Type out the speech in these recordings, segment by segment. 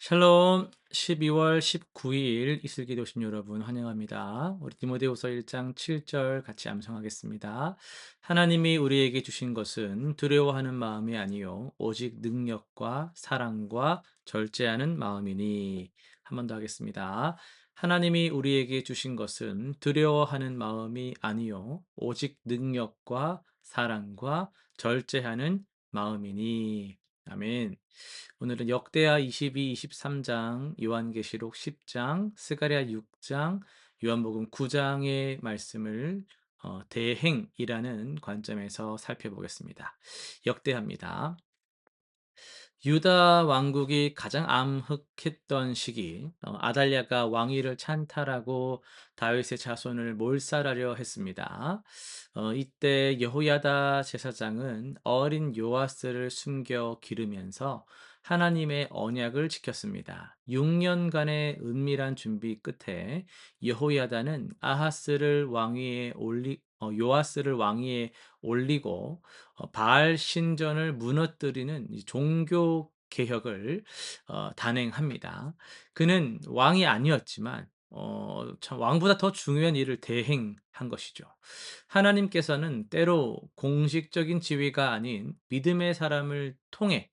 샬롬. 12월 19일 이슬기도 오신 여러분 환영합니다. 우리 디모데후서 1장 7절 같이 암송하겠습니다. 하나님이 우리에게 주신 것은 두려워하는 마음이 아니요 오직 능력과 사랑과 절제하는 마음이니. 한 번 더 하겠습니다. 하나님이 우리에게 주신 것은 두려워하는 마음이 아니요 오직 능력과 사랑과 절제하는 마음이니. 아멘. 오늘은 역대하 22, 23장, 요한계시록 10장, 스가랴 6장, 요한복음 9장의 말씀을 대행이라는 관점에서 살펴보겠습니다. 역대합니다. 유다 왕국이 가장 암흑했던 시기, 아달랴가 왕위를 찬탈하고 다윗의 자손을 몰살하려 했습니다. 이때 여호야다 제사장은 어린 요아스를 숨겨 기르면서 하나님의 언약을 지켰습니다. 6년간의 은밀한 준비 끝에 여호야다는 요아스를 왕위에 올리고 바알 신전을 무너뜨리는 이 종교 개혁을 단행합니다. 그는 왕이 아니었지만 참 왕보다 더 중요한 일을 대행한 것이죠. 하나님께서는 때로 공식적인 지위가 아닌 믿음의 사람을 통해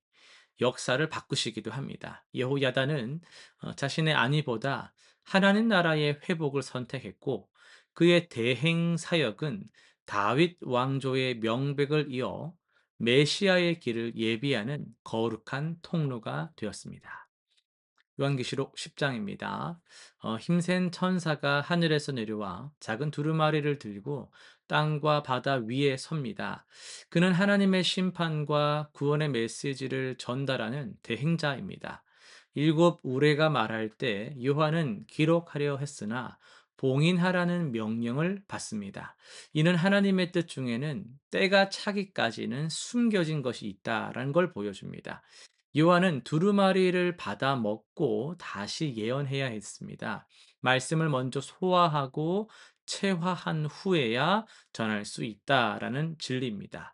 역사를 바꾸시기도 합니다. 여호야다는 자신의 안위보다 하나님 나라의 회복을 선택했고, 그의 대행 사역은 다윗 왕조의 명백을 이어 메시아의 길을 예비하는 거룩한 통로가 되었습니다. 요한계시록 10장입니다. 힘센 천사가 하늘에서 내려와 작은 두루마리를 들고 땅과 바다 위에 섭니다. 그는 하나님의 심판과 구원의 메시지를 전달하는 대행자입니다. 일곱 우레가 말할 때 요한은 기록하려 했으나 봉인하라는 명령을 받습니다. 이는 하나님의 뜻 중에는 때가 차기까지는 숨겨진 것이 있다라는 걸 보여줍니다. 요한은 두루마리를 받아 먹고 다시 예언해야 했습니다. 말씀을 먼저 소화하고 체화한 후에야 전할 수 있다라는 진리입니다.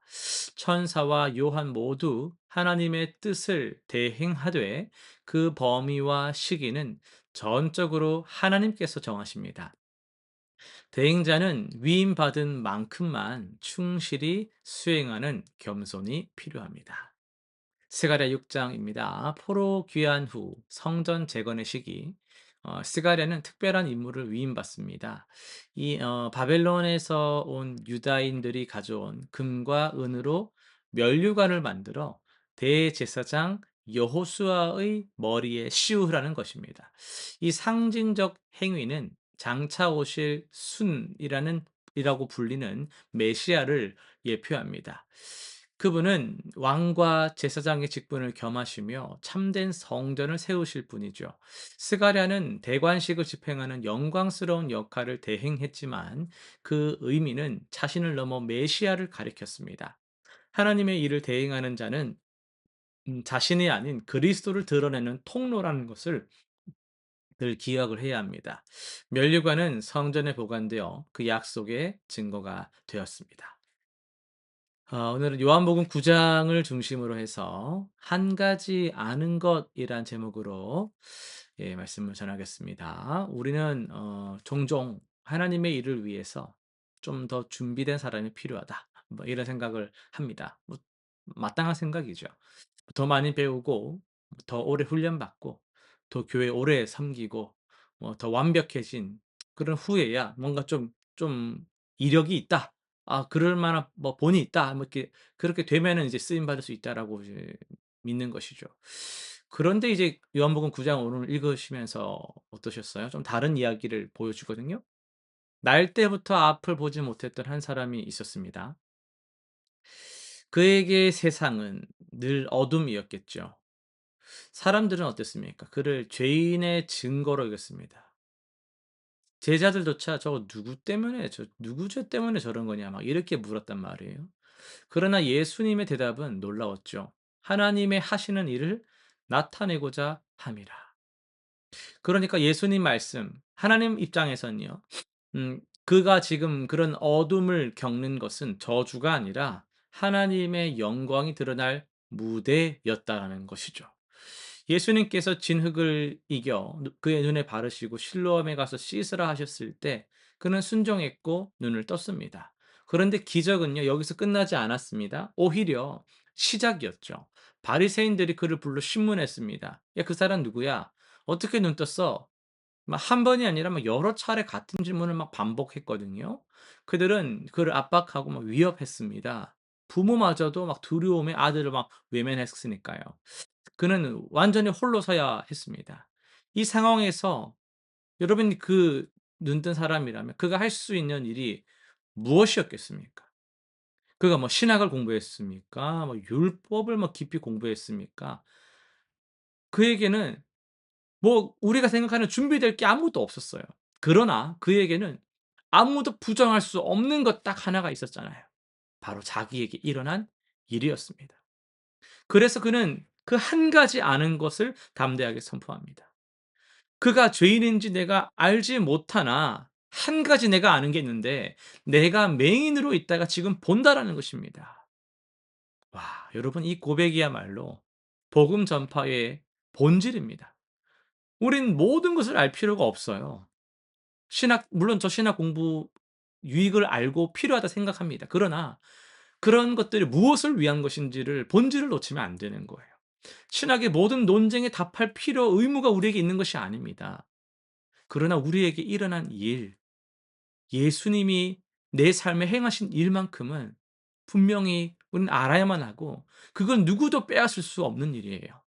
천사와 요한 모두 하나님의 뜻을 대행하되 그 범위와 시기는 전적으로 하나님께서 정하십니다. 대행자는 위임받은 만큼만 충실히 수행하는 겸손이 필요합니다. 스가랴 6장입니다. 포로 귀환 후 성전 재건의 시기, 스가랴는 특별한 임무를 위임받습니다. 바벨론에서 온 유다인들이 가져온 금과 은으로 면류관을 만들어 대제사장 여호수아의 머리에 씌우라는 것입니다. 이 상징적 행위는 장차 오실 이라고 불리는 메시아를 예표합니다. 그분은 왕과 제사장의 직분을 겸하시며 참된 성전을 세우실 분이죠. 스가랴는 대관식을 집행하는 영광스러운 역할을 대행했지만 그 의미는 자신을 넘어 메시아를 가리켰습니다. 하나님의 일을 대행하는 자는 자신이 아닌 그리스도를 드러내는 통로라는 것을 늘 기억을 해야 합니다. 면류관은 성전에 보관되어 그 약속의 증거가 되었습니다. 오늘은 요한복음 9장을 중심으로 해서 한 가지 아는 것이란 제목으로 말씀을 전하겠습니다. 우리는 종종 하나님의 일을 위해서 좀 더 준비된 사람이 필요하다. 뭐 이런 생각을 합니다. 뭐 마땅한 생각이죠. 더 많이 배우고 더 오래 훈련받고 더 교회 오래 섬기고 더 완벽해진 그런 후에야 뭔가 좀 이력이 있다. 그럴 만한 뭐 본이 있다. 뭐 이렇게 그렇게 되면은 이제 쓰임 받을 수 있다라고 이제 믿는 것이죠. 그런데 이제 요한복음 9장 오늘 읽으시면서 어떠셨어요? 좀 다른 이야기를 보여주거든요. 날 때부터 앞을 보지 못했던 한 사람이 있었습니다. 그에게 세상은 늘 어둠이었겠죠. 사람들은 어땠습니까? 그를 죄인의 증거로 여겼습니다. 제자들조차 "저거 누구 때문에 누구 죄 때문에 저런 거냐." 막 이렇게 물었단 말이에요. 그러나 예수님의 대답은 놀라웠죠. 하나님의 하시는 일을 나타내고자 함이라. 그러니까 예수님 말씀, 하나님 입장에서는요. 그가 지금 그런 어둠을 겪는 것은 저주가 아니라 하나님의 영광이 드러날 무대였다라는 것이죠. 예수님께서 진 흙을 이겨 그의 눈에 바르시고 실로암에 가서 씻으라 하셨을 때 그는 순종했고 눈을 떴습니다. 그런데 기적은요, 여기서 끝나지 않았습니다. 오히려 시작이었죠. 바리새인들이 그를 불러 신문했습니다. "야, 그 사람 누구야? 어떻게 눈 떴어?" 막 한 번이 아니라 막 여러 차례 같은 질문을 막 반복했거든요. 그들은 그를 압박하고 막 위협했습니다. 부모마저도 막 두려움에 아들을 막 외면했으니까요. 그는 완전히 홀로 서야 했습니다. 이 상황에서 여러분이 그 눈뜬 사람이라면 그가 할 수 있는 일이 무엇이었겠습니까? 그가 뭐 신학을 공부했습니까? 뭐 율법을 뭐 깊이 공부했습니까? 그에게는 뭐 우리가 생각하는 준비될 게 아무것도 없었어요. 그러나 그에게는 아무도 부정할 수 없는 것 딱 하나가 있었잖아요. 바로 자기에게 일어난 일이었습니다. 그래서 그는 그 한 가지 아는 것을 담대하게 선포합니다. 그가 죄인인지 내가 알지 못하나 한 가지 내가 아는 게 있는데 내가 맹인으로 있다가 지금 본다라는 것입니다. 와, 여러분, 이 고백이야말로 복음 전파의 본질입니다. 우린 모든 것을 알 필요가 없어요. 신학 물론 저 신학 공부 유익을 알고 필요하다 생각합니다. 그러나 그런 것들이 무엇을 위한 것인지를 본질을 놓치면 안 되는 거예요. 신학의 모든 논쟁에 답할 필요 의무가 우리에게 있는 것이 아닙니다. 그러나 우리에게 일어난 일, 예수님이 내 삶에 행하신 일만큼은 분명히 우리는 알아야만 하고 그건 누구도 빼앗을 수 없는 일이에요.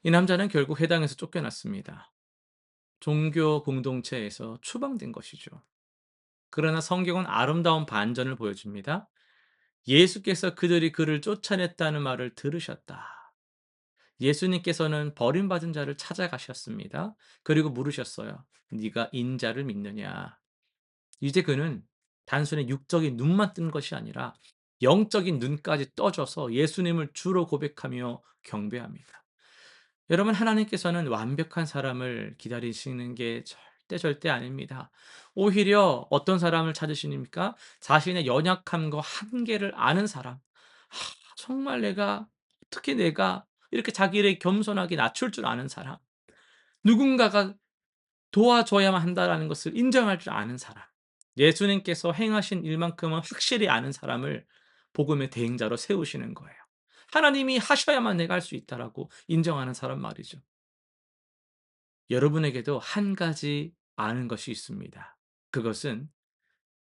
이 남자는 결국 회당에서 쫓겨났습니다. 종교 공동체에서 추방된 것이죠. 그러나 성경은 아름다운 반전을 보여줍니다. 예수께서 그들이 그를 쫓아냈다는 말을 들으셨다. 예수님께서는 버림받은 자를 찾아가셨습니다. 그리고 물으셨어요. 네가 인자를 믿느냐? 이제 그는 단순히 육적인 눈만 뜬 것이 아니라 영적인 눈까지 떠져서 예수님을 주로 고백하며 경배합니다. 여러분, 하나님께서는 완벽한 사람을 기다리시는 게 절대 아닙니다. 오히려 어떤 사람을 찾으십니까? 자신의 연약함과 한계를 아는 사람. 정말 내가 이렇게 자기를 겸손하게 낮출 줄 아는 사람. 누군가가 도와줘야만 한다라는 것을 인정할 줄 아는 사람. 예수님께서 행하신 일만큼은 확실히 아는 사람을 복음의 대행자로 세우시는 거예요. 하나님이 하셔야만 내가 할 수 있다라고 인정하는 사람 말이죠. 여러분에게도 한 가지 아는 것이 있습니다. 그것은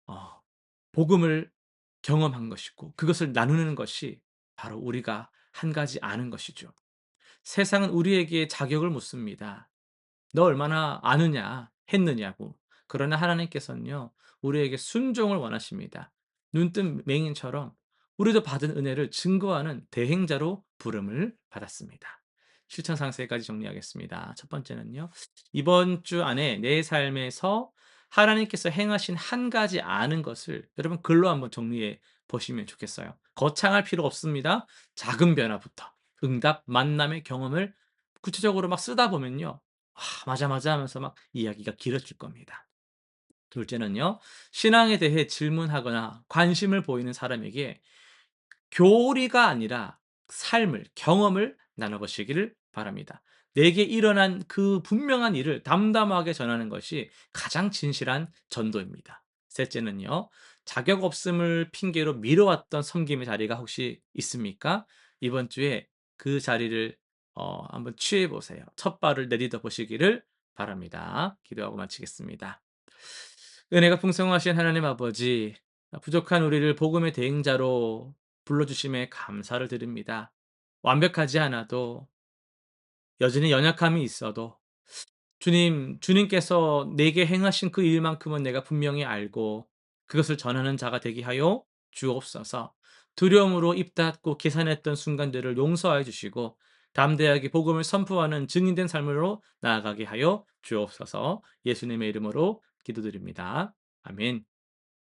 어 복음을 경험한 것이고 그것을 나누는 것이 바로 우리가 한 가지 아는 것이죠. 세상은 우리에게 자격을 묻습니다. "너 얼마나 아느냐, 했느냐."고. 그러나 하나님께서는요, 우리에게 순종을 원하십니다. 눈뜬 맹인처럼 우리도 받은 은혜를 증거하는 대행자로 부름을 받았습니다. 실천 상세까지 정리하겠습니다. 첫 번째는요, 이번 주 안에 내 삶에서 하나님께서 행하신 한 가지 아는 것을 여러분 글로 한번 정리해 보시면 좋겠어요. 거창할 필요 없습니다. 작은 변화부터 응답, 만남의 경험을 구체적으로 막 쓰다 보면요, 맞아, 맞아 하면서 막 이야기가 길어질 겁니다. 둘째는요, 신앙에 대해 질문하거나 관심을 보이는 사람에게 교리가 아니라 삶을, 경험을 나눠보시기를 바랍니다. 내게 일어난 그 분명한 일을 담담하게 전하는 것이 가장 진실한 전도입니다. 셋째는요, 자격 없음을 핑계로 미뤄왔던 섬김의 자리가 혹시 있습니까? 이번 주에 그 자리를 한번 취해 보세요. 첫 발을 내딛어 보시기를 바랍니다. 기도하고 마치겠습니다. 은혜가 풍성하신 하나님 아버지, 부족한 우리를 복음의 대행자로 불러주심에 감사를 드립니다. 완벽하지 않아도 여전히 연약함이 있어도 주님께서 내게 행하신 그 일만큼은 내가 분명히 알고 그것을 전하는 자가 되게 하여 주옵소서. 두려움으로 입 닫고 계산했던 순간들을 용서하여 주시고 담대하게 복음을 선포하는 증인된 삶으로 나아가게 하여 주옵소서. 예수님의 이름으로 기도드립니다. 아멘.